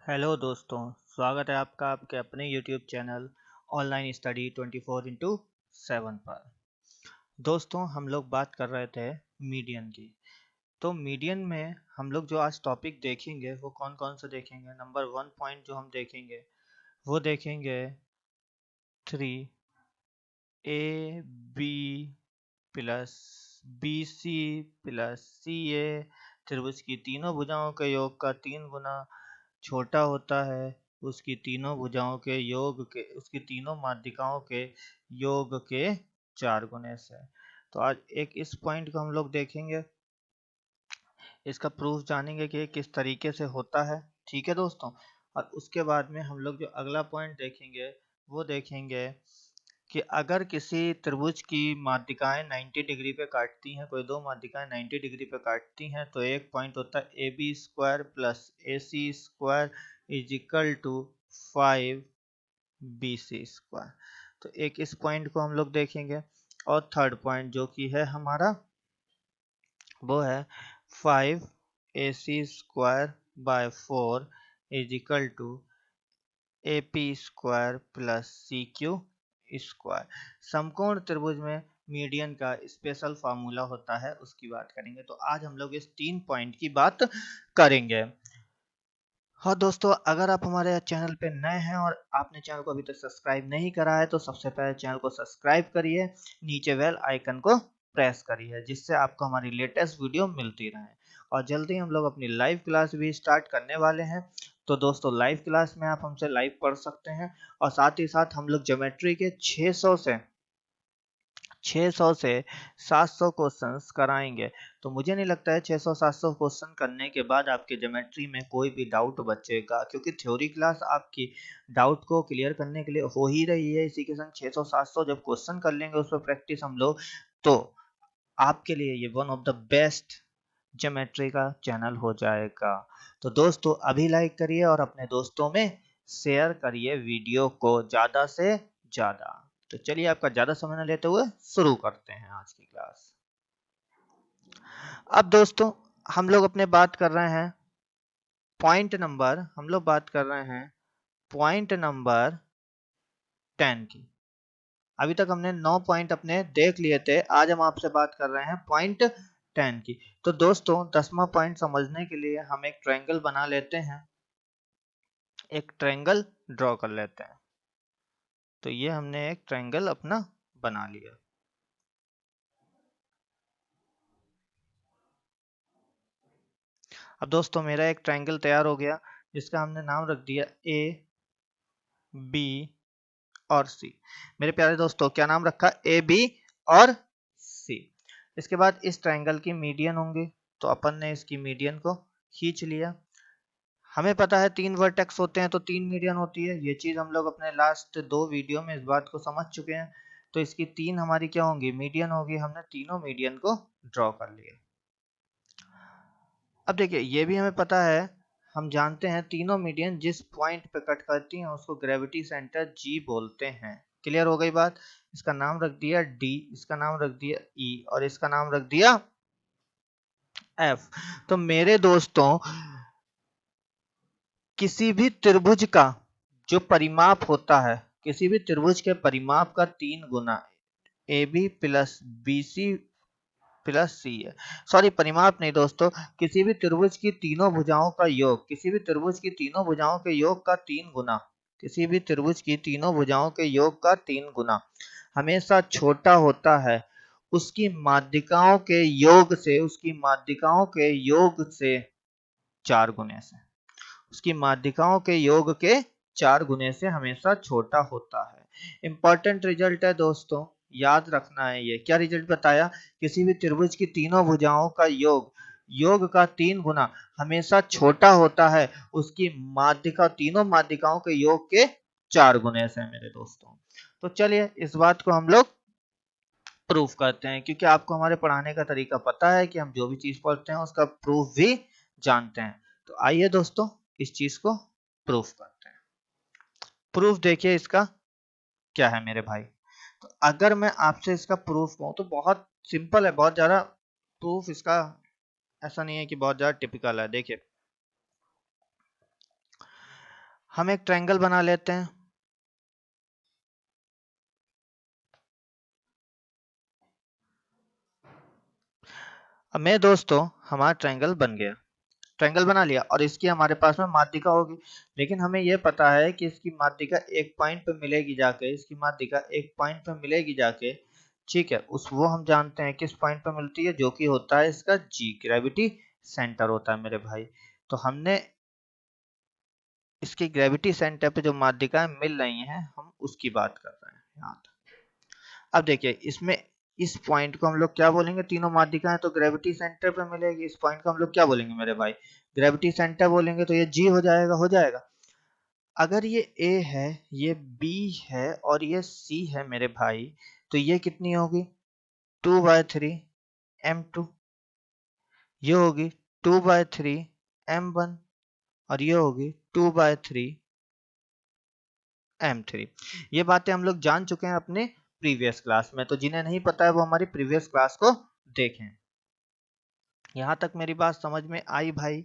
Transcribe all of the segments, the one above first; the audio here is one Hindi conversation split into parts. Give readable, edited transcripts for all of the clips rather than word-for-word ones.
हेलो दोस्तों, स्वागत है आपका आपके अपने YouTube चैनल ऑनलाइन स्टडी 24/7 पर। दोस्तों, हम लोग बात कर रहे थे मीडियन की। तो मीडियन में हम लोग जो आज टॉपिक देखेंगे वो कौन कौन से देखेंगे। नंबर 1 पॉइंट जो हम देखेंगे वो देखेंगे 3 AB plus BC plus CA त्रिभुज की तीनों भुजाओं के योग का 3 गुना छोटा होता है उसकी तीनों भुजाओं के योग के उसकी तीनों माध्यिकाओं के योग के 4 गुने से। तो आज एक इस पॉइंट को हम लोग देखेंगे, इसका प्रूफ जानेंगे कि किस तरीके से होता है। ठीक है दोस्तों। और उसके बाद में हम लोग जो अगला पॉइंट देखेंगे वो देखेंगे कि अगर किसी त्रिभुज की माध्यिकाएं 90 डिग्री पे काटती हैं, कोई दो माध्यिकाएं 90 डिग्री पे काटती हैं, तो एक पॉइंट होता है AB square plus AC square is equal to 5BC square. तो एक इस पॉइंट को हम लोग देखेंगे। और थर्ड पॉइंट जो कि है हमारा वो है 5AC square by 4 is equal to AP square plus CQ square. समकोण त्रिभुज में मीडियन का स्पेशल फार्मूला होता है, उसकी बात करेंगे। तो आज हम लोग इस 3 पॉइंट की बात करेंगे। हाँ दोस्तों, अगर आप हमारे चैनल पे नए हैं और आपने चैनल को अभी तक सब्सक्राइब नहीं करा है तो सबसे पहले चैनल को सब्सक्राइब करिए, नीचे बेल आइकन को प्रेस करिए जिससे आपको हमारी लेटेस्ट वीडियो मिलती रहे। और जल्दी हम लोग अपनी लाइव क्लास भी स्टार्ट करने वाले हैं। तो दोस्तों, लाइव क्लास में आप हमसे लाइव पढ़ सकते हैं और साथ ही साथ हम लोग ज्योमेट्री के 600 से 700 क्वेश्चंस कराएंगे। तो मुझे नहीं लगता है 600-700 क्वेश्चन करने के बाद आपके ज्योमेट्री में कोई भी डाउट बचेगा, क्योंकि थ्योरी क्लास आपकी डाउट को क्लियर करने के लिए हो ही रही है। इसी के संग 600-700 जब क्वेश्चन कर लेंगे उस पर प्रैक्टिस हम लोग, तो आपके लिए ये one of the best geometry का चैनल हो जाएगा। तो दोस्तों, अभी लाइक करिए और अपने दोस्तों में शेयर करिए वीडियो को ज्यादा से ज्यादा। तो चलिए, आपका ज्यादा समय न लेते हुए शुरू करते हैं आज की क्लास। अब दोस्तों, हम लोग अपने बात कर रहे हैं पॉइंट नंबर 10 की। अभी तक हमने 9 पॉइंट अपने देख लिए थे, आज हम आपसे बात कर रहे हैं पॉइंट 10 की। तो दोस्तों, 10वां पॉइंट समझने के लिए हम एक ट्रायंगल बना लेते हैं, एक ट्रायंगल ड्रॉ कर लेते हैं। तो ये हमने एक ट्रायंगल अपना बना लिया। अब दोस्तों, मेरा एक ट्रायंगल तैयार हो गया जिसका हमने नाम रख दिया A, B और C। मेरे प्यारे दोस्तों, क्या नाम रखा? A, B और C। इसके बाद इस ट्रायंगल की मीडियन होंगे, तो अपन ने इसकी मीडियन को खींच लिया। हमें पता है 3 वर्टेक्स होते हैं तो 3 मीडियन होती है। ये चीज हम लोग अपने लास्ट 2 वीडियो में इस बात को समझ चुके हैं। तो इसकी 3 हमारी क्या होंगी? मीडियन होगी। हमने तीनों मीडियन को ड्रॉ कर लिया। अब देखिए, ये भी हमें पता है, हम जानते हैं तीनों मीडियन जिस पॉइंट पे कट करती हैं उसको ग्रेविटी सेंटर G बोलते हैं। क्लियर हो गई बात? इसका नाम रख दिया D, इसका नाम रख दिया E और इसका नाम रख दिया F। तो मेरे दोस्तों, किसी भी त्रिभुज का जो परिमाप होता है, किसी भी त्रिभुज के परिमाप का 3 गुना AB plus BC plus C है। सॉरी, परिमाप नहीं दोस्तों, किसी भी त्रिभुज की तीनों भुजाओं का योग, किसी भी त्रिभुज की तीनों भुजाओं के योग का 3 गुना, किसी भी त्रिभुज की तीनों भुजाओं के योग का 3 गुना हमेशा छोटा होता है उसकी माध्यिकाओं के योग से, उसकी माध्यिकाओं के योग से 4 गुने से, उसकी माध्यिकाओं के योग के 4 गुने से हमेशा छोटा होता है। इंपॉर्टेंट रिजल्ट है दोस्तों, याद रखना है। ये क्या रिजल्ट बताया? किसी भी त्रिभुज की तीनों भुजाओं का योग का 3 गुना हमेशा छोटा होता है उसकी माध्यिका, तीनों माध्यिकाओं के योग के 4 गुने से मेरे दोस्तों। तो चलिए, इस बात को हम लोग प्रूफ करते हैं, क्योंकि आपको हमारे पढ़ाने का तरीका पता है कि हम जो भी चीज पढ़ते हैं उसका प्रूफ भी जानते हैं। तो आइए दोस्तों, इस चीज को प्रूफ करते हैं। प्रूफ देखिए इसका क्या है मेरे भाई। तो अगर मैं आपसे इसका प्रूफ कहूं तो बहुत सिंपल है, बहुत ज्यादा प्रूफ इसका ऐसा नहीं है कि बहुत ज्यादा टिपिकल है। देखिए, हम एक ट्रायंगल बना लेते हैं। अब मेरे दोस्तों हमारा ट्रायंगल बन गया, ट्रायंगल बना लिया और इसकी हमारे पास में माध्यिका होगी, लेकिन हमें यह पता है कि इसकी माध्यिका एक पॉइंट पे मिलेगी जाके, इसकी माध्यिका एक पॉइंट पे मिलेगी जाके, ठीक है। उस वो हम जानते हैं किस पॉइंट पे मिलती है, जो कि होता है इसका जी, ग्रेविटी सेंटर होता है मेरे भाई। तो हमने इसकी ग्रेविटी सेंटर पे जो माध्यिकाएं मिल रही हैं हम उसकी बात कर रहे हैं यहाँ तक। अब देखिए इसमें इस पॉइंट को हम लोग क्या बोलेंगे, तीनों माध्यिकाएं तो ग्रेविटी सेंटर पे मिलेगी, इस पॉइंट को हम लोग क्या बोलेंगे मेरे भाई, ग्रेविटी सेंटर बोलेंगे। तो ये जी हो जाएगा, हो जाएगा। अगर ये ए है, ये बी है और ये सी है मेरे भाई, तो ये कितनी होगी, 2/3 m2। ये होगी 2/3 m1 और ये होगी 2/3 m3। ये बातें हम लोग जान चुके हैं अपने प्रीवियस क्लास में, तो जिन्हें नहीं पता है वो हमारी प्रीवियस क्लास को देखें। यहाँ तक मेरी बात समझ में आई भाई,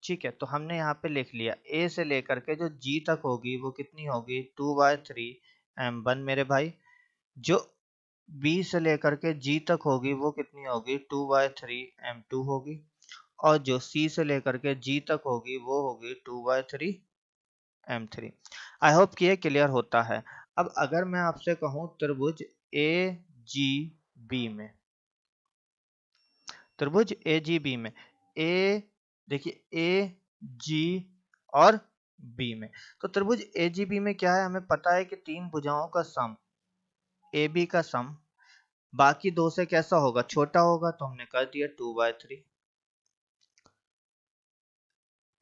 ठीक है। तो हमने यहाँ पे लिख लिया ए से लेकर के जो जी तक होगी वो कितनी होगी, 2/3 m1 मेरे भाई। जो बी से लेकर के जी तक होगी वो कितनी होगी, 2/3 m2 होगी। और जो सी से लेकर के जी तक होगी वो होगी 2/3 m3। आई होप कि ये क्लियर होता है। अब अगर मैं आपसे कहूं त्रिभुज ए जी बी में, त्रिभुज ए जी बी में, ए देखिए ए जी और बी में, तो त्रिभुज ए जी बी में क्या है, हमें पता है कि तीन भुजाओं का सम, ए बी का सम बाकी दो से कैसा होगा, छोटा होगा। तो हमने कर दिया 2/3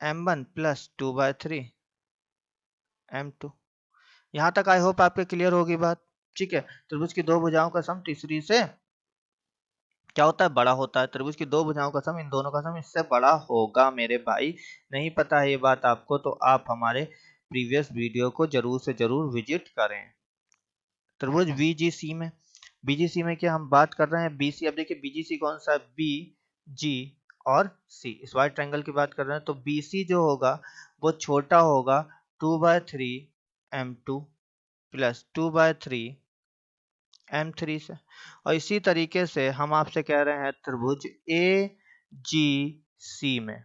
m1 प्लस 2/3 m2। यहां तक आई होप आपके क्लियर होगी बात, ठीक है। त्रिभुज की दो भुजाओं का सम तीसरी से क्या होता है, बड़ा होता है। त्रिभुज की दो भुजाओं का सम, इन दोनों का सम इससे बड़ा होगा मेरे भाई। नहीं पता है ये बात आपको, तो आप हमारे प्रीवियस वीडियो को जरूर से जरूर विजिट करें। त्रिभुज बीजीसी में, बीजीसी में क्या हम बात कर रहे हैं, बीसी। अब देखिए बीजीसी कौन सा है, बी जी और सी, इस वाइट ट्रायंगल की बात कर रहे हैं। तो बीसी जो होगा वो छोटा होगा 2/3 m2 प्लस 2/3 m3 से। और इसी तरीके से हम आपसे कह रहे हैं त्रिभुज ए जी सी में,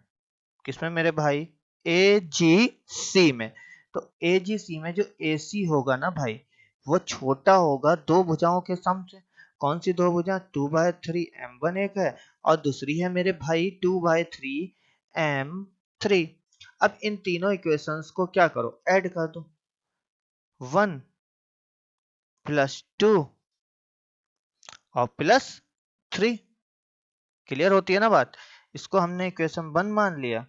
किसमें मेरे भाई, ए जी सी में। तो ए जी सी में जो ए सी होगा ना भाई, वो छोटा होगा दो भुजाओं के सम से। कौन सी दो भुजा, 2/3 m1 एक है और दूसरी है मेरे भाई 2/3 m3। अब इन तीनों इक्वेशंस को क्या करो, ऐड कर दो, 1 + 2 और +3। क्लियर होती है ना बात। इसको हमने इक्वेशन 1 मान लिया,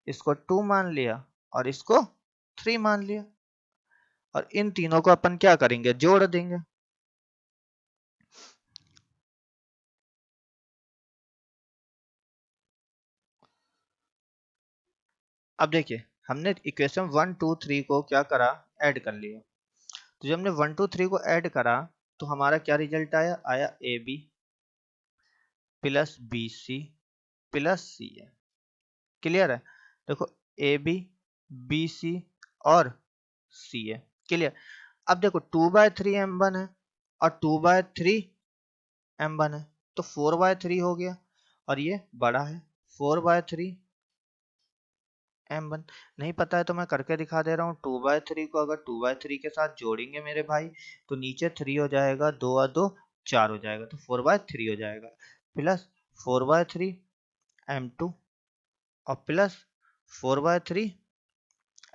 इसको 2 मान लिया और इसको 3 मान लिया, और इन तीनों को अपन क्या करेंगे, जोड़ देंगे। अब देखिए हमने इक्वेशन 1 2 3 को क्या करा, ऐड कर लिया। तो जब हमने 1 2 3 को ऐड करा तो हमारा क्या रिजल्ट आया, आया A B plus B C plus C है। क्लियर है, देखो ए बी सी और सी है, क्लियर। अब देखो 2/3 m1 है और 2/3 m1 है, तो 4/3 हो गया, और ये बड़ा है 4/3 m1। नहीं पता है तो मैं करके दिखा दे रहा हूँ। 2/3 को अगर 2/3 के साथ जोड़ेंगे मेरे भाई तो नीचे 3 हो जाएगा, 2 और 2 4 हो जाएगा, तो 4/3 हो जाएगा, प्लस 4/3 m2 और प्लस 4/3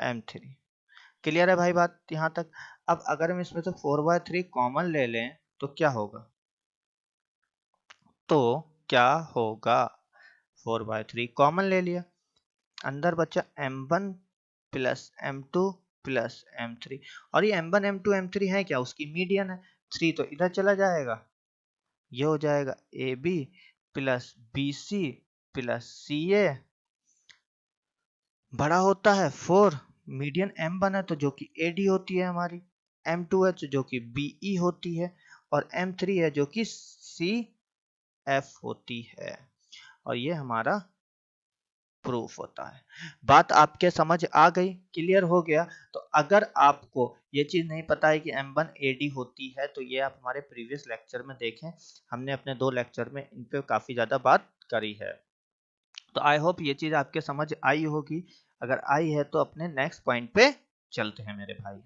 m3। क्लियर है भाई बात यहाँ तक। अब अगर हम इसमें से 4/3 कॉमन ले लें तो क्या होगा, तो क्या होगा, 4/3 कॉमन ले लिया, अंदर बचा m1 plus m2 plus m3। और ये m1 m2 m3 है क्या, उसकी मीडियन है, 3 तो इधर चला जाएगा, ये हो जाएगा A B plus B C plus C A, बड़ा होता है 4, मीडियन m1 है तो जो कि AD होती है हमारी, m2 है जो कि BE होती है, और m3 है जो कि CF होती है। और ये हमारा प्रूफ होता है। बात आपके समझ आ गई, क्लियर हो गया? तो अगर आपको ये चीज नहीं पता है कि M1 AD होती है तो ये आप हमारे प्रीवियस लेक्चर में देखें, हमने अपने 2 लेक्चर में इन पे काफी ज्यादा बात करी है। तो आई होप ये चीज आपके समझ आई होगी। अगर आई है तो अपने नेक्स्ट पॉइंट पे चलते हैं मेरे भाई।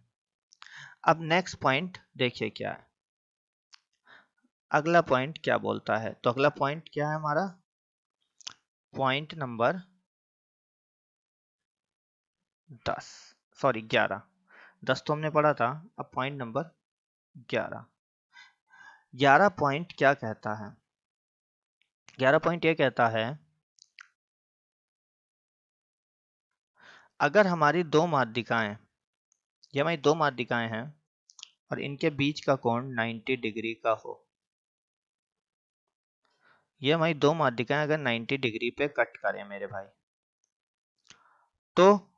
अब नेक्स्ट पॉइंट देखिए क्या है, अगला पॉइंट क्या बोलता है। तो अगला पॉइंट क्या है हमारा, पॉइंट नंबर 10, सॉरी 11। 10 तो हमने पढ़ा था, अब पॉइंट नंबर 11। 11 पॉइंट क्या कहता है? 11 पॉइंट ये कहता है, अगर हमारी दो माध्यिकाएं, ये हमारी दो माध्यिकाएं हैं और इनके बीच का कोण 90 डिग्री का हो, ये हमारी दो माध्यिकाएं अगर 90 डिग्री पे कट करें मेरे भाई, तो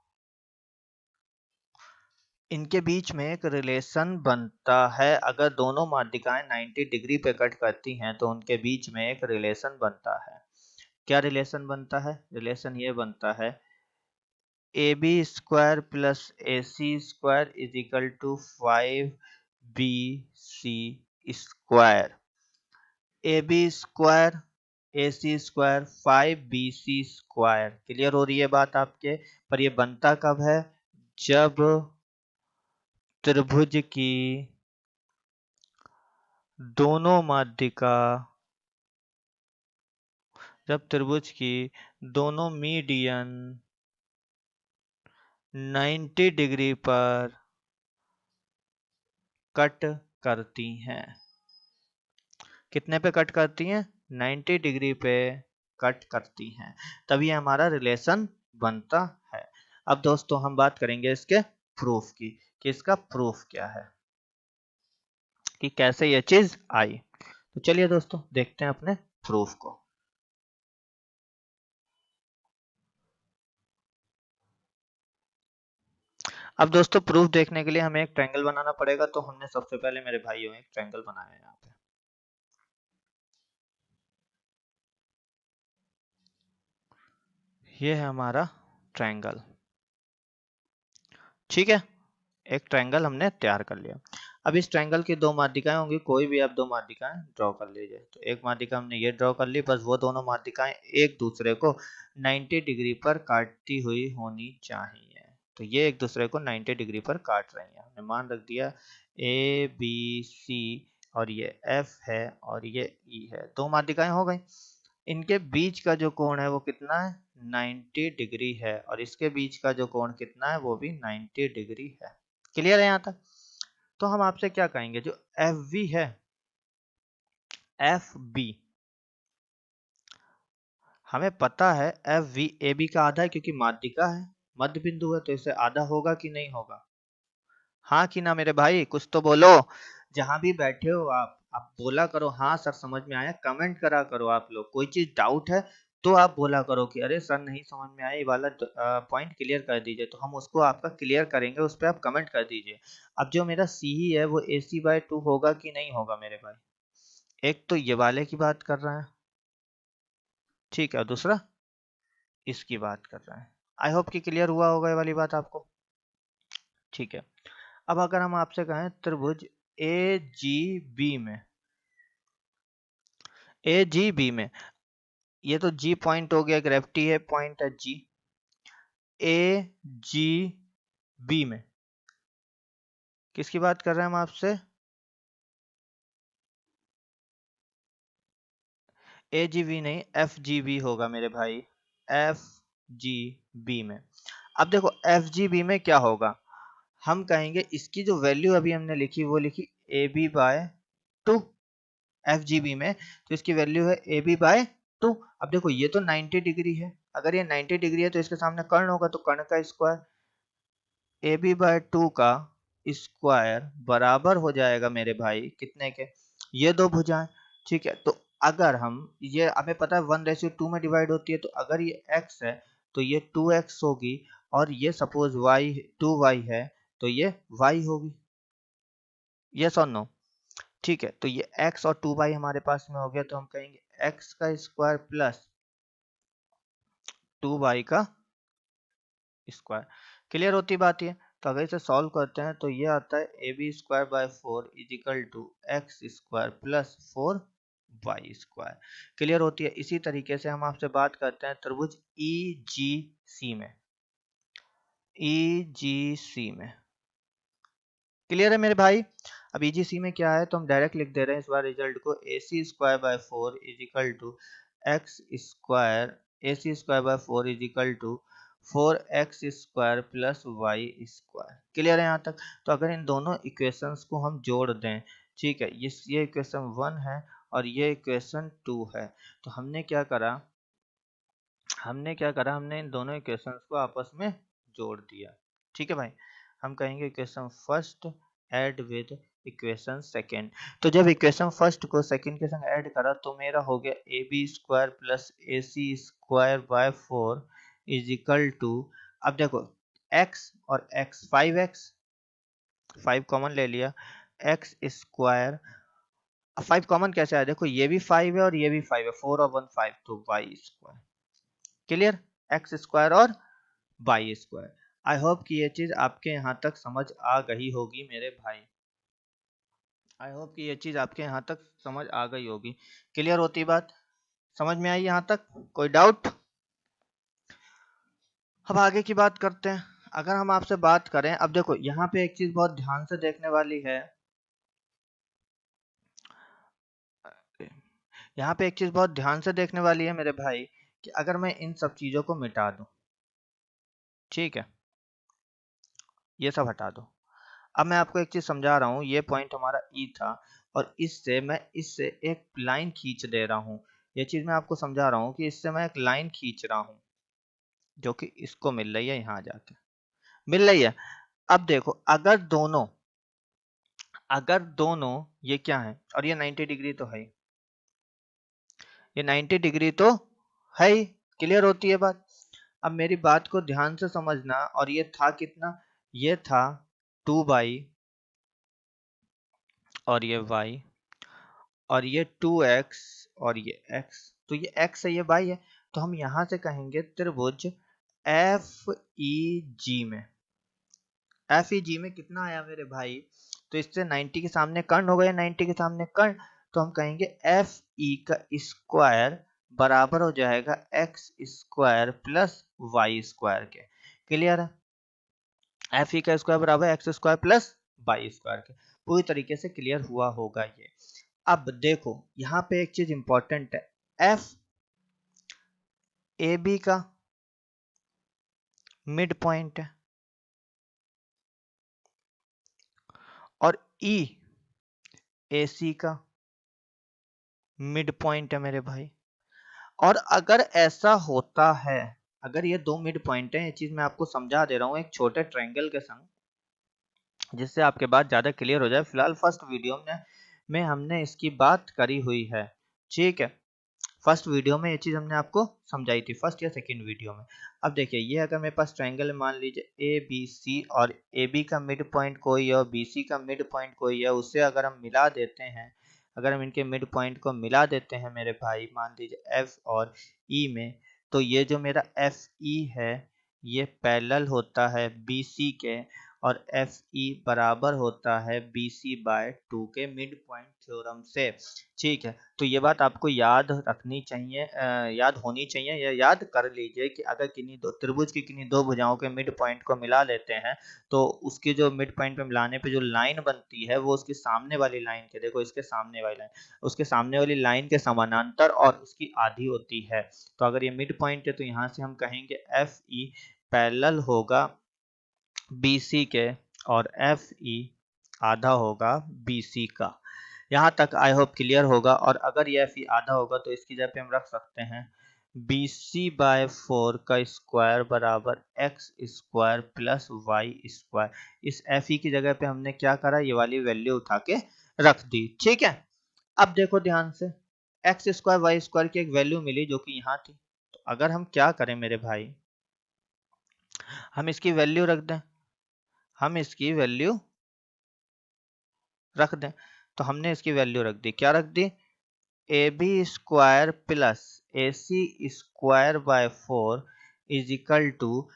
इनके बीच में एक रिलेशन बनता है। अगर दोनों माध्यिकाएं 90 डिग्री पे कट करती हैं तो उनके बीच में एक रिलेशन बनता है। क्या रिलेशन बनता है? रिलेशन ये बनता है, AB square plus AC square is equal to 5BC square. AB square AC square 5BC square. Clear हो रही है बात आपके? पर ये बनता कब है? जब त्रिभुज की दोनों माध्यिका, जब त्रिभुज की दोनों मीडियन 90 डिग्री पर कट करती हैं। कितने पे कट करती हैं? 90 डिग्री पे कट करती हैं, तभी हमारा रिलेशन बनता है। अब दोस्तों हम बात करेंगे इसके प्रूफ की, कि इसका प्रूफ क्या है, कि कैसे ये चीज आई। तो चलिए दोस्तों देखते हैं अपने प्रूफ को। अब दोस्तों प्रूफ देखने के लिए हमें एक ट्रायंगल बनाना पड़ेगा, तो हमने सबसे पहले मेरे भाइयों एक ट्रायंगल बनाया है यहाँ पे। ये है हमारा ट्रायंगल, ठीक है। एक ट्रायंगल हमने तैयार कर लिया। अब इस ट्रायंगल की दो माध्यिकाएं होंगी, कोई भी आप दो माध्यिकाएं ड्रॉ कर लीजिए। तो एक माध्यिका हमने ये ड्रॉ कर ली, बस वो दोनों माध्यिकाएं एक दूसरे को 90 डिग्री पर काटती हुई होनी चाहिए। तो ये एक दूसरे को 90 डिग्री पर काट रही हैं। हमने मान रख दिया ABC, और ये F है और ये E है। दो माध्यिकाएं हो गई। इनके बीच का जो कोण है वो कितना है? 90 डिग्री है। और इसके बीच का जो कोण कितना है? वो भी 90 डिग्री है। क्लियर है यहाँ तक? तो हम आपसे क्या कहेंगे, जो FV है, FB, हमें पता है FV AB का आधा है, क्योंकि माध्यिका है, मध्य बिंदु है, तो इसे आधा होगा कि नहीं होगा? हाँ कि ना मेरे भाई, कुछ तो बोलो। जहां भी बैठे हो आप बोला करो हाँ सर समझ में आया, कमेंट करा करो। आप लोग कोई चीज डाउट है तो आप बोला करो कि अरे सर नहीं समझ में आया, ये वाला पॉइंट क्लियर कर दीजिए, तो हम उसको आपका क्लियर करेंगे, उस पर आप कमेंट कर दीजिए। अब जो मेरा CE है वो AC/2 होगा कि नहीं होगा मेरे भाई? एक तो ये वाले की बात कर रहा है, ठीक है, और दूसरा इसकी बात कर रहा है। आई होप कि क्लियर हुआ होगा ये वाली बात आपको, ठीक है। अब अगर हम आपसे कहें त्रिभुज AGB में, AGB में, ये तो G पॉइंट हो गया, ग्रेविटी है, पॉइंट है G। AGB में किसकी बात कर रहे हैं हम आपसे? AGB नहीं, FGB होगा मेरे भाई, FGB में। अब देखो FGB में क्या होगा, हम कहेंगे इसकी जो वैल्यू अभी हमने लिखी वो लिखी AB/2 FGB में, तो इसकी वैल्यू है AB/2। अब देखो ये तो 90 डिग्री है, अगर ये 90 डिग्री है तो इसके सामने कर्ण होगा, तो कर्ण का स्क्वायर AB/2 का स्क्वायर बराबर हो जाएगा मेरे भाई कितने के? ये दो भुजाएं, ठीक है। तो अगर हम, ये हमें पता है 1:2 में डिवाइड होती है, तो अगर ये x है तो ये 2x होगी, और ये सपोज y 2y है तो ये y होगी। यस और नो? ठीक है, तो ये x और 2y हमारे पास में हो गया, तो हम कहेंगे x का स्क्वायर प्लस 2y का स्क्वायर। क्लियर होती बात ये। तो अगर इसे सॉल्व करते हैं तो ये आता है A B square by 4 is equal to x square plus 4y square. Clear होती है। इसी तरीके से हम आपसे बात करते हैं त्रिभुज EGC में। EGC में क्लियर है मेरे भाई। अब EGC में क्या है तो हम डायरेक्ट लिख दे रहे हैं इस बार रिजल्ट को, A C square by 4 is equal to x square, A C square by 4 is equal to 4x square plus Y square. Clear है यहाँ तक। तो अगर इन दोनों इक्वेशंस को हम जोड़ दें, ठीक है, ये इक्वेशन 1 है और ये इक्वेशन 2 है, तो हमने क्या करा, हमने इन दोनों इक्वेशंस को आपस में जोड़ दिया। ठीक है भाई। हम कहेंगे equation first aid with equation second. तो जब इक्वेशन फर्स्ट को सेकेंड के संग ऐड करा तो मेरा हो गया A B square plus A C square by 4 is equal to, अब देखो x और x, 5x, 5 कॉमन ले लिया, x स्क्वायर, 5 कॉमन कैसे आया, देखो ये भी 5 है और ये भी 5 है, 4 और 1 5, तो y square. Clear, x square और वाई स्क्वायर। आई होप कि ये चीज आपके यहाँ तक समझ आ गई होगी मेरे भाई। आई होप कि ये चीज आपके यहाँ तक समझ आ गई होगी। क्लियर होती बात, समझ में आई यहाँ तक, कोई डाउट? अब आगे की बात करते हैं। अगर हम आपसे बात करें, अब देखो यहाँ पे एक चीज बहुत ध्यान से देखने वाली है, यहाँ पे एक चीज बहुत ध्यान से देखने वाली है मेरे भाई, कि अगर मैं इन सब चीजों को मिटा दूं, ठीक है, ये सब हटा दो। अब मैं आपको एक चीज समझा रहा हूँ, ये पॉइंट हमारा ई था और इससे एक लाइन खींच दे रहा हूँ। ये चीज मैं आपको समझा रहा हूँ कि इससे मैं एक लाइन खींच रहा हूँ जो कि इसको मिल रही है, यहाँ जाके मिल रही है। अब देखो अगर दोनों ये क्या है, और ये 90 डिग्री तो है, ये 90 डिग्री तो है ही। क्लियर होती है बात। अब मेरी बात को ध्यान से समझना, और ये था कितना, ये था 2y और ये y और ये 2x और ये x, तो ये x है ये y है, तो हम यहां से कहेंगे त्रिभुज FEG में। FEG में कितना आया मेरे भाई, तो इससे 90 के सामने कर्ण हो गए, 90 के सामने कर्ण, तो हम कहेंगे FE का स्क्वायर बराबर हो जाएगा x square plus Y square के। क्लियर है, FE का स्क्वायर बराबर x square plus Y square के। पूरी तरीके से क्लियर हुआ होगा ये। अब देखो यहाँ पे एक चीज इंपॉर्टेंट है, एफ ए बी का मिड पॉइंट है और ई ए सी का मिड पॉइंट है मेरे भाई। और अगर ऐसा होता है, अगर ये दो मिड पॉइंट है, ये चीज मैं आपको समझा दे रहा हूँ एक छोटे ट्रायंगल के संग, जिससे आपके बात ज्यादा क्लियर हो जाए। फिलहाल फर्स्ट वीडियो में हमने इसकी बात करी हुई है, ठीक है, फर्स्ट वीडियो में ये चीज हमने आपको समझाई थी, फर्स्ट या सेकंड वीडियो में। अब देखिए ये अगर मेरे पास ट्रायंगल मान लीजिए ए बी सी, और ए बी का मिड पॉइंट कोई है और बी सी का मिड पॉइंट कोई है, उससे अगर हम मिला देते हैं, अगर हम इनके मिड पॉइंट को मिला देते हैं मेरे भाई, मान लीजिए एफ और ई में, तो ये जो मेरा एफ ई है ये पैरेलल होता है बी सी के, और एफ ई बराबर होता है बी सी बाय 2 के मिड पॉइंट थ्योरम से। ठीक है, तो ये बात आपको याद रखनी चाहिए, याद होनी चाहिए, या याद कर लीजिए कि अगर किन्हीं दो त्रिभुज की किन्हीं दो भुजाओं के मिड पॉइंट को मिला लेते हैं, तो उसके जो मिड पॉइंट पे मिलाने पे जो लाइन बनती है वो उसके सामने वाली लाइन के, देखो इसके सामने वाली लाइन, उसके सामने वाली लाइन के समानांतर और उसकी आधी होती है। तो अगर ये मिड पॉइंट है तो यहाँ से हम कहेंगे एफ ई पैरेलल होगा बी सी के, और एफ ई आधा होगा बी सी का। यहाँ तक आई होप क्लियर होगा। और अगर ये एफ ई आधा होगा तो इसकी जगह पे हम रख सकते हैं बी सी बाय 4 का स्क्वायर बराबर x square plus Y square. इस एफ ई की जगह पे हमने क्या करा, ये वाली वैल्यू उठा के रख दी। ठीक है, अब देखो ध्यान से, एक्स स्क्वायर वाई स्क्वायर की एक वैल्यू मिली जो कि यहाँ थी, तो अगर हम क्या करें मेरे भाई, हम इसकी वैल्यू रख दें, हम इसकी वैल्यू रख दें, तो हमने इसकी वैल्यू रख दी, क्या रख दी, A B square plus A C square by 4 is equal to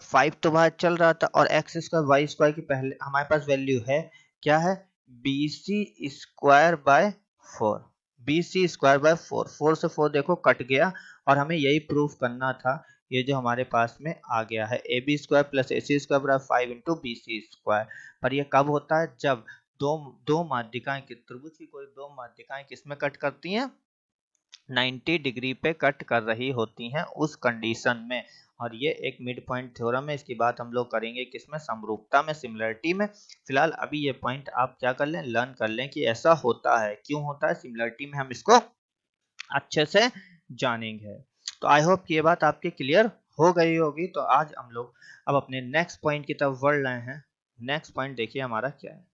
5 तो बाहर चल रहा था और एक्स स्क्वायर वाई स्क्वायर की पहले हमारे पास वैल्यू है, क्या है, B C square by 4, B C square by 4, 4 से 4 देखो कट गया और हमें यही प्रूफ करना था। ये जो हमारे पास में आ गया है A B square plus A C square बराबर 5 इंटू बी सी स्क्वायर। पर ये कब होता है, जब दो दो माध्यिकाएं त्रिभुज की कोई दो माध्यिकाएं किसमें कट करती हैं, 90 डिग्री पे कट कर रही होती हैं उस कंडीशन में। और ये एक मिड पॉइंट थ्योरम है, इसकी बात हम लोग करेंगे किसमें, समरूपता में, सिमिलरिटी में। फिलहाल अभी ये पॉइंट आप क्या कर लें, लर्न कर लें कि ऐसा होता है, क्यों होता है, सिमिलरिटी में हम इसको अच्छे से जानेंगे। तो आई होप ये बात आपके क्लियर हो गई होगी। तो आज हम लोग अब अपने नेक्स्ट पॉइंट की तरफ बढ़ रहे हैं। नेक्स्ट पॉइंट देखिए हमारा क्या है।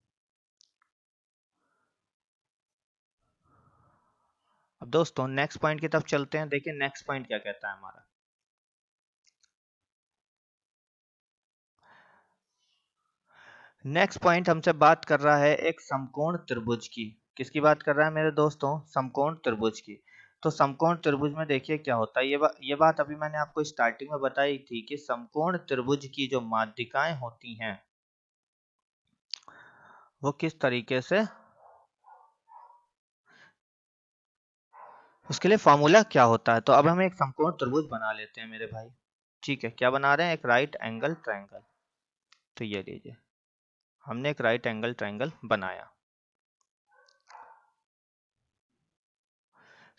अब दोस्तों नेक्स्ट पॉइंट की तरफ चलते हैं। देखिए नेक्स्ट पॉइंट क्या कहता है हमारा। नेक्स्ट पॉइंट हमसे बात कर रहा है एक समकोण त्रिभुज की। किसकी बात कर रहा है मेरे दोस्तों, समकोण त्रिभुज की। तो समकोण त्रिभुज में देखिए क्या होता है, ये बात अभी मैंने आपको स्टार्टिंग में बताई थी कि समकोण त्रिभुज की जो माध्यिकाएं होती हैं वो किस तरीके से, उसके लिए फॉर्मूला क्या होता है। तो अब हम एक समकोण त्रिभुज बना लेते हैं मेरे भाई। ठीक है, क्या बना रहे हैं, एक राइट एंगल ट्रायंगल। तो ये लीजिए, हमने एक राइट एंगल ट्रायंगल बनाया।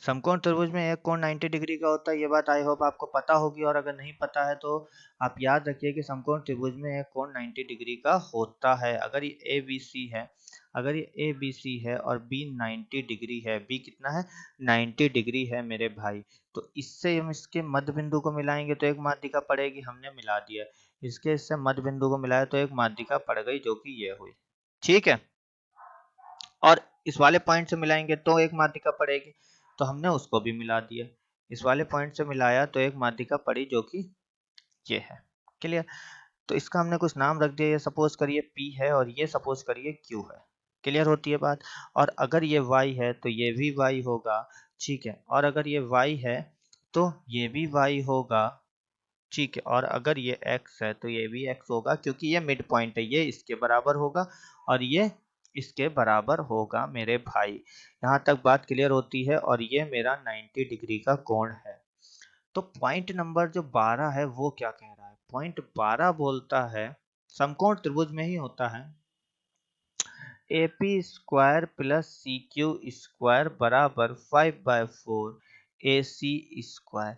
समकोण त्रिभुज में एक कोण 90 डिग्री का होता है, ये बात आई होप आपको पता होगी। और अगर नहीं पता है तो आप याद रखिए कि समकोण त्रिभुज में एक कोण 90 डिग्री का होता है। अगर ये ए बी सी है, अगर ये ए बी सी है और बी 90 डिग्री है, बी कितना है, 90 डिग्री है मेरे भाई, तो इससे हम इसके मध्य बिंदु को मिलाएंगे तो एक माध्यिका पड़ेगी, हमने मिला दिया। इसके इससे मध्य बिंदु को मिलाया तो एक माध्यिका पड़ गई, जो कि ये हुई। ठीक है, और इस वाले पॉइंट से मिलाएंगे तो एक माध्यिका पड़ेगी, तो हमने उसको भी मिला दिया। इस वाले पॉइंट से मिलाया तो एक माध्यिका पड़ी, जो कि ये है। क्लियर। तो इसका हमने कुछ नाम रख दिया, ये सपोज करिए P है और ये सपोज करिए Q है। क्लियर होती है बात। और अगर ये Y है तो ये भी Y होगा। ठीक है, और अगर ये Y है तो ये भी Y होगा। ठीक है, और अगर ये x है तो ये भी x होगा, क्योंकि ये मिड पॉइंट है, ये इसके बराबर होगा और ये इसके बराबर होगा मेरे भाई। यहाँ तक बात क्लियर होती है। और ये मेरा 90 डिग्री का कोण है। तो पॉइंट नंबर जो 12 है वो क्या कह रहा है, पॉइंट 12 बोलता है, समकोण त्रिभुज में ही होता है, A P square plus C Q square बराबर 5/4 ए सी स्क्वायर।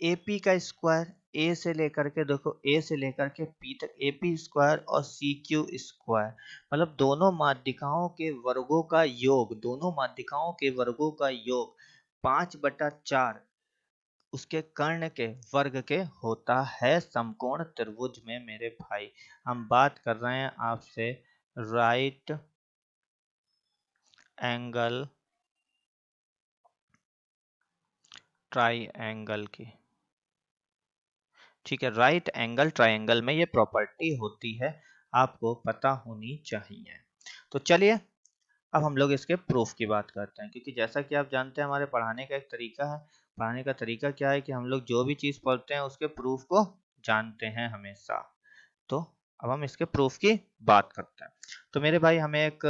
एपी का स्क्वायर, ए से लेकर के, देखो ए से लेकर के पी तक, एपी स्क्वायर और सी क्यू स्क्वायर, मतलब दोनों माध्यिकाओं के वर्गों का योग, दोनों माध्यिकाओं के वर्गों का योग 5/4 उसके कर्ण के वर्ग के होता है समकोण त्रिभुज में मेरे भाई। हम बात कर रहे हैं आपसे राइट एंगल ट्राइएंगल की। ठीक है, राइट एंगल ट्राइएंगल में ये प्रॉपर्टी होती है, आपको पता होनी चाहिए। तो चलिए अब हम लोग इसके प्रूफ की बात करते हैं, क्योंकि जैसा कि आप जानते हैं हमारे पढ़ाने का एक तरीका है। पढ़ाने का तरीका क्या है कि हम लोग जो भी चीज़ पढ़ते हैं उसके प्रूफ को जानते हैं हमेशा। तो अब हम इसके प्रूफ की बात करते हैं। तो मेरे भाई हमें एक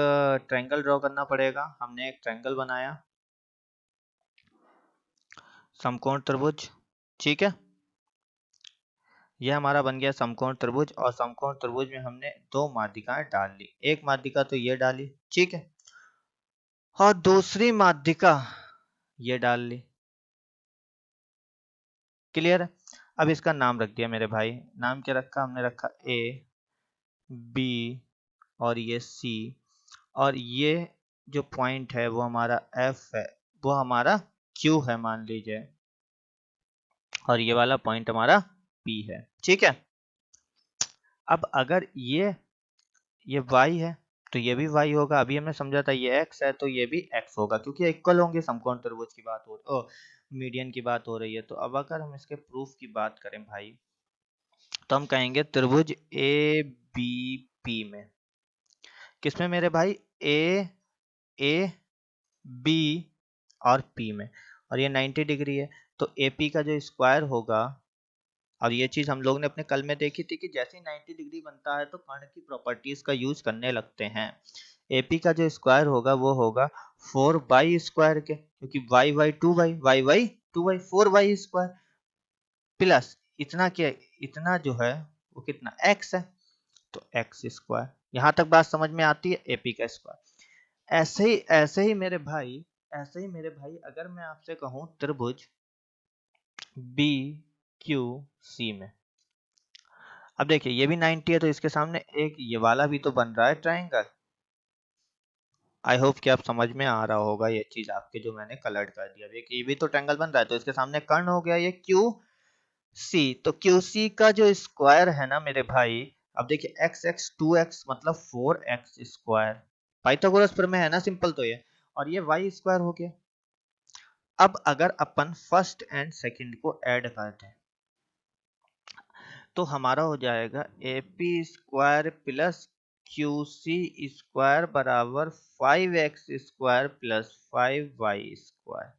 ट्रायंगल ड्रॉ करना पड़ेगा। हमने एक ट्रायंगल बनाया, समकोण त्रिभुज। ठीक है, यह हमारा बन गया समकोण त्रिभुज। और समकोण त्रिभुज में हमने दो माध्यिकाएं डाल ली, एक माध्यिका तो ये डाली, ठीक है, और दूसरी माध्यिका ये डाल ली। क्लियर है। अब इसका नाम रख दिया मेरे भाई। नाम क्या रखा, हमने रखा ए बी और ये सी, और ये जो पॉइंट है वो हमारा एफ है, वो हमारा क्यू है मान लीजिए, और ये वाला पॉइंट हमारा पी है। ठीक है, अब अगर ये y है तो ये भी y होगा। अभी हमने समझा था ये x है तो ये भी x होगा, क्योंकि इक्वल होंगे। समकोण त्रिभुज की बात हो, मीडियन की बात हो रही है। तो अब अगर हम इसके प्रूफ की बात करें भाई, तो हम कहेंगे त्रिभुज ए बी पी में, किसमें मेरे भाई, ए बी और पी में, और ये 90 डिग्री है। तो AP का जो स्क्वायर होगा और ये चीज हम लोग ने अपने कल में देखी थी कि जैसे ही 90 डिग्री बनता है तो कर्ण की प्रॉपर्टीज का यूज करने लगते हैं। एपी का जो स्क्वायर होगा वो होगा 4 y स्क्वायर के, क्योंकि y 4y स्क्वायर प्लस इतना क्या, इतना जो है वो कितना x है, तो एक्स स्क्वायर। यहां तक बात समझ में आती है, एपी का स्क्वायर। ऐसे ही मेरे भाई, ऐसे ही मेरे भाई अगर मैं आपसे कहूं त्रिभुज बी क्यू सी में, अब देखिए ये भी 90 है तो इसके सामने एक ये वाला भी तो बन रहा है ट्राइंगल। आई होप कि आप समझ में आ रहा होगा ये चीज आपके, जो मैंने कलर्ड कर दिया। देखिए ये भी तो ट्रायंगल बन रहा है तो इसके सामने कर्ण हो गया ये क्यू सी, तो क्यू सी का जो स्क्वायर है ना मेरे भाई, अब देखिए एक्स एक्स 2x मतलब 4x स्क्वायर, पाइथागोरस प्रमेय है ना सिंपल, तो ये और ये वाई स्क्वायर हो गया। अब अगर अपन फर्स्ट एंड सेकंड को ऐड करते हैं तो हमारा हो जाएगा A P square plus Q C square बराबर 5x square plus 5y square.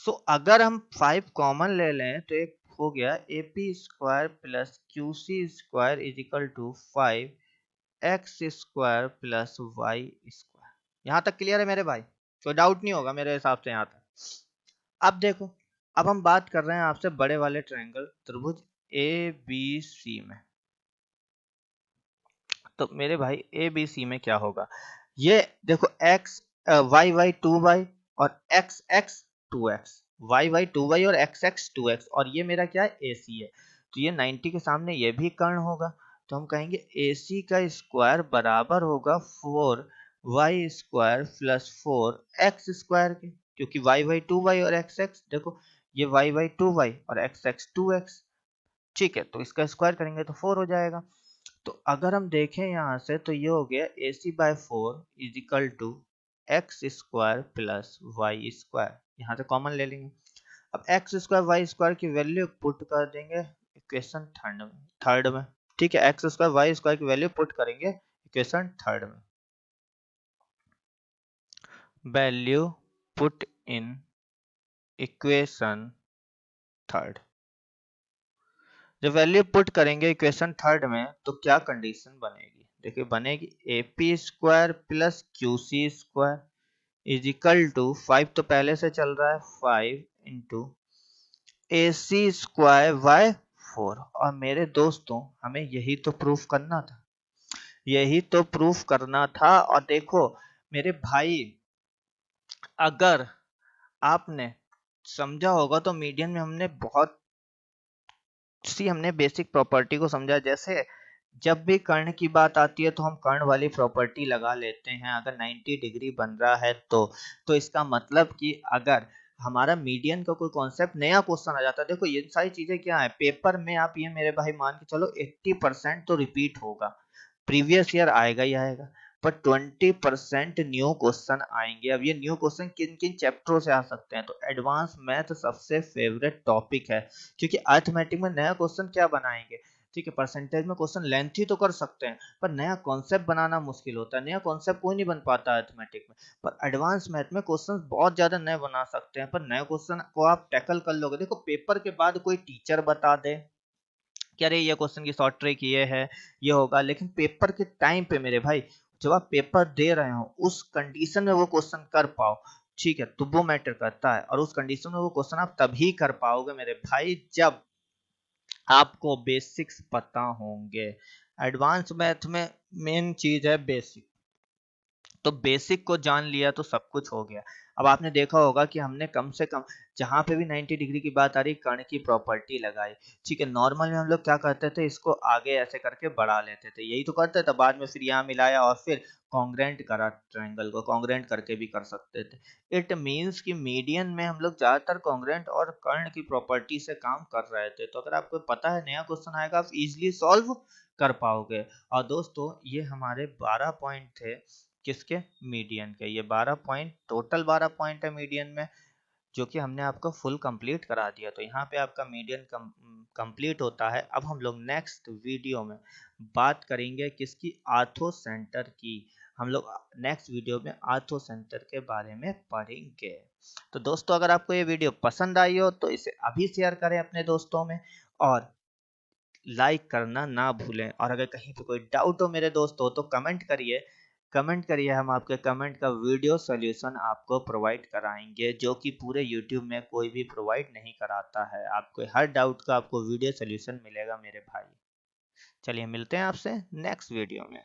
सो अगर हम 5 कॉमन ले लें तो एक हो गया A P square plus Q C square is equal to 5x square plus Y square. यहाँ तक क्लियर है मेरे भाई? कोई डाउट नहीं होगा मेरे हिसाब से यहाँ तक। अब देखो, अब हम बात कर रहे हैं आपसे बड़े वाले ट्रायंगल त्रिभुज ए बी सी में। तो मेरे भाई ए बी सी में क्या होगा, ये देखो x y 2y और x x 2x, y 2y और x x 2x, और ये मेरा क्या है AC है, तो ये 90 के सामने ये भी कर्ण होगा, तो हम कहेंगे AC का स्क्वायर बराबर होगा 4y square plus 4x square के, क्योंकि y 2y और x x देखो ये y 2y और x x 2x, ठीक है, तो इसका स्क्वायर करेंगे तो 4 हो जाएगा। तो अगर हम देखें यहाँ से तो ये हो गया AC/4 is equal to x square plus Y square, यहाँ से कॉमन ले लेंगे। अब एक्स स्क्वायर वाई स्क्वायर की वैल्यू पुट कर देंगे इक्वेशन थर्ड में, ठीक है, एक्स स्क्वायर वाई स्क्वायर की वैल्यू पुट करेंगे इक्वेशन थर्ड में, value put in equation third. जब वैल्यू पुट करेंगे इक्वेशन थर्ड में तो क्या कंडीशन बनेगी, देखिए बनेगी A P square plus Q C square is equal to 5 तो पहले से चल रहा है 5 into A C square by 4। और मेरे दोस्तों हमें यही तो प्रूफ करना था, यही तो प्रूफ करना था। और देखो मेरे भाई, अगर आपने समझा होगा तो मीडियन में हमने बहुत सी हमने बेसिक प्रॉपर्टी को समझा, जैसे जब भी कर्ण की बात आती है तो हम कर्ण वाली प्रॉपर्टी लगा लेते हैं, अगर 90 डिग्री बन रहा है तो इसका मतलब कि अगर हमारा मीडियन का कोई कॉन्सेप्ट नया क्वेश्चन आ जाता है, देखो ये सारी चीजें क्या है पेपर में, आप ये मेरे भाई मान के चलो 80% तो रिपीट होगा, प्रीवियस ईयर आएगा ही आएगा, पर 20% न्यू क्वेश्चन आएंगे। अब ये न्यू क्वेश्चन किन किन चैप्टरों से आ सकते हैं, तो एडवांस मैथ सबसे फेवरेट टॉपिक है, क्योंकि अर्थमेटिक में नया क्वेश्चन क्या बनाएंगे, ठीक है, परसेंटेज में क्वेश्चन लेंथी तो कर सकते हैं पर नया कॉन्सेप्ट बनाना मुश्किल होता है, नया कॉन्सेप्ट कोई नहीं बन पाता अर्थमेटिक में, पर एडवांस मैथ में क्वेश्चन बहुत ज्यादा नए बना सकते हैं, पर नए क्वेश्चन को आप टैकल कर लोगे। देखो पेपर के बाद कोई टीचर बता दे कि अरे ये क्वेश्चन की शॉर्ट ट्रिक ये है, ये होगा, लेकिन पेपर के टाइम पे मेरे भाई जब आप पेपर दे रहे हो उस कंडीशन में वो क्वेश्चन कर पाओ, ठीक है, तो वो मैटर करता है, और उस कंडीशन में वो क्वेश्चन आप तभी कर पाओगे मेरे भाई जब आपको बेसिक्स पता होंगे। एडवांस मैथ में मेन चीज है बेसिक, तो बेसिक को जान लिया तो सब कुछ हो गया। अब आपने देखा होगा कि हमने कम से कम जहां पे भी 90 डिग्री की बात आ रही कर्ण की प्रॉपर्टी लगाई, ठीक है, नॉर्मल में हम लोग क्या करते थे, इसको आगे ऐसे करके बढ़ा लेते थे, यही तो करते थे, बाद में फिर यहाँ मिलाया और फिर कॉन्ग्रेंट करा, ट्रायंगल को कॉन्ग्रेंट करके भी कर सकते थे। इट मीन्स कि मीडियन में हम लोग ज्यादातर कॉन्ग्रेंट और कर्ण की प्रॉपर्टी से काम कर रहे थे, तो अगर आपको पता है नया क्वेश्चन आएगा आप इजिली सॉल्व कर पाओगे। और दोस्तों ये हमारे 12 पॉइंट थे, किसके, मीडियन के, ये 12 पॉइंट टोटल 12 पॉइंट है मीडियन में, जो कि हमने आपको फुल कंप्लीट करा दिया, तो यहाँ पे आपका मीडियन कंप्लीट होता है। अब हम लोग नेक्स्ट वीडियो में बात करेंगे किसकी, आर्थो सेंटर की, हम लोग नेक्स्ट वीडियो में आर्थो सेंटर के बारे में पढ़ेंगे। तो दोस्तों अगर आपको ये वीडियो पसंद आई हो तो इसे अभी शेयर करें अपने दोस्तों में, और लाइक करना ना भूलें। और अगर कहीं पे कोई डाउट हो मेरे दोस्तों तो कमेंट करिए, हम आपके कमेंट का वीडियो सॉल्यूशन आपको प्रोवाइड कराएंगे, जो कि पूरे यूट्यूब में कोई भी प्रोवाइड नहीं कराता है। आपको हर डाउट का आपको वीडियो सॉल्यूशन मिलेगा मेरे भाई। चलिए मिलते हैं आपसे नेक्स्ट वीडियो में।